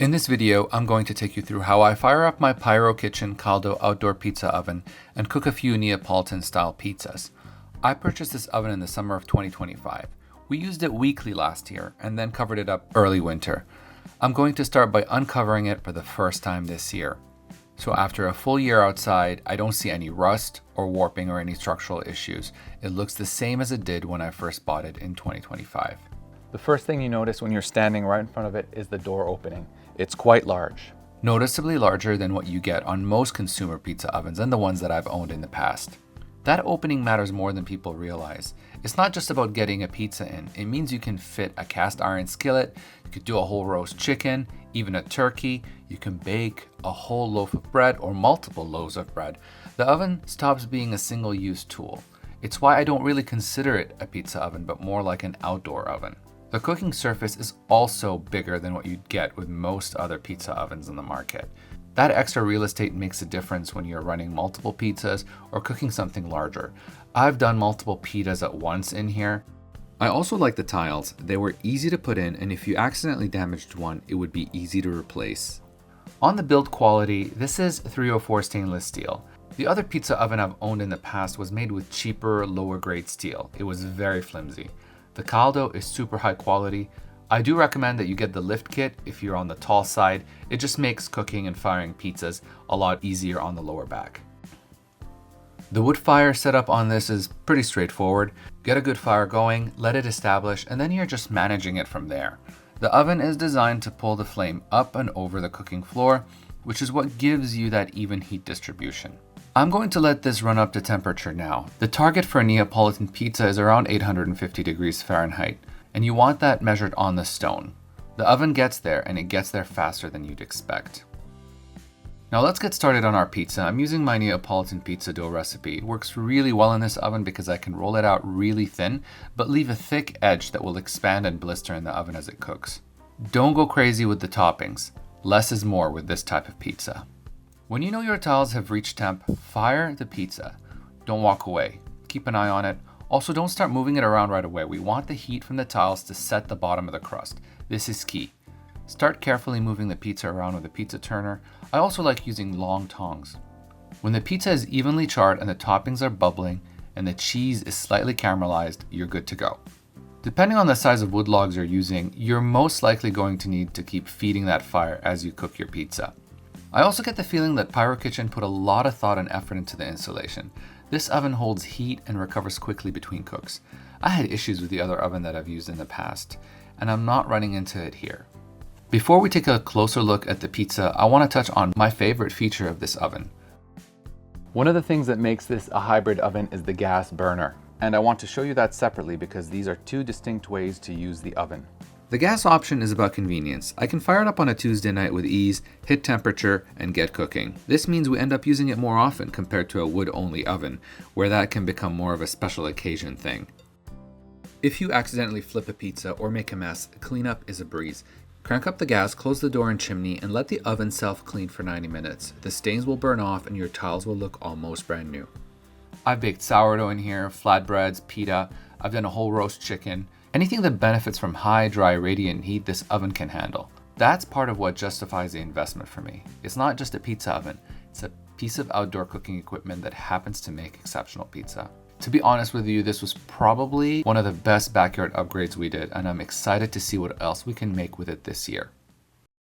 In this video, I'm going to take you through how I fire up my Pyro Kitchen Caldo outdoor pizza oven and cook a few Neapolitan style pizzas. I purchased this oven in the summer of 2025. We used it weekly last year and then covered it up early winter. I'm going to start by uncovering it for the first time this year. So after a full year outside, I don't see any rust or warping or any structural issues. It looks the same as it did when I first bought it in 2025. The first thing you notice when you're standing right in front of it is the door opening. It's quite large. Noticeably larger than what you get on most consumer pizza ovens and the ones that I've owned in the past. That opening matters more than people realize. It's not just about getting a pizza in. It means you can fit a cast iron skillet, you could do a whole roast chicken, even a turkey, you can bake a whole loaf of bread or multiple loaves of bread. The oven stops being a single-use tool. It's why I don't really consider it a pizza oven, but more like an outdoor oven. The cooking surface is also bigger than what you'd get with most other pizza ovens in the market. That extra real estate makes a difference when you're running multiple pizzas or cooking something larger. I've done multiple pizzas at once in here. I also like the tiles. They were easy to put in, and if you accidentally damaged one, it would be easy to replace. On the build quality, this is 304 stainless steel. The other pizza oven I've owned in the past was made with cheaper, lower grade steel. It was very flimsy. The Caldo is super high quality. I do recommend that you get the lift kit if you're on the tall side. It just makes cooking and firing pizzas a lot easier on the lower back. The wood fire setup on this is pretty straightforward. Get a good fire going, let it establish, and then you're just managing it from there. The oven is designed to pull the flame up and over the cooking floor, which is what gives you that even heat distribution. I'm going to let this run up to temperature now. The target for a Neapolitan pizza is around 850 degrees Fahrenheit, and you want that measured on the stone. The oven gets there, and it gets there faster than you'd expect. Now let's get started on our pizza. I'm using my Neapolitan pizza dough recipe. It works really well in this oven because I can roll it out really thin, but leave a thick edge that will expand and blister in the oven as it cooks. Don't go crazy with the toppings. Less is more with this type of pizza. When you know your tiles have reached temp, fire the pizza. Don't walk away. Keep an eye on it. Also, don't start moving it around right away. We want the heat from the tiles to set the bottom of the crust. This is key. Start carefully moving the pizza around with a pizza turner. I also like using long tongs. When the pizza is evenly charred and the toppings are bubbling and the cheese is slightly caramelized, you're good to go. Depending on the size of wood logs you're using, you're most likely going to need to keep feeding that fire as you cook your pizza. I also get the feeling that Pyro Kitchen put a lot of thought and effort into the installation. This oven holds heat and recovers quickly between cooks. I had issues with the other oven that I've used in the past, and I'm not running into it here. Before we take a closer look at the pizza, I want to touch on my favorite feature of this oven. One of the things that makes this a hybrid oven is the gas burner, and I want to show you that separately because these are two distinct ways to use the oven. The gas option is about convenience. I can fire it up on a Tuesday night with ease, hit temperature, and get cooking. This means we end up using it more often compared to a wood-only oven, where that can become more of a special occasion thing. If you accidentally flip a pizza or make a mess, cleanup is a breeze. Crank up the gas, close the door and chimney, and let the oven self-clean for 90 minutes. The stains will burn off and your tiles will look almost brand new. I've baked sourdough in here, flatbreads, pita. I've done a whole roast chicken. Anything that benefits from high, dry, radiant heat, this oven can handle. That's part of what justifies the investment for me. It's not just a pizza oven, it's a piece of outdoor cooking equipment that happens to make exceptional pizza. To be honest with you, this was probably one of the best backyard upgrades we did, and I'm excited to see what else we can make with it this year.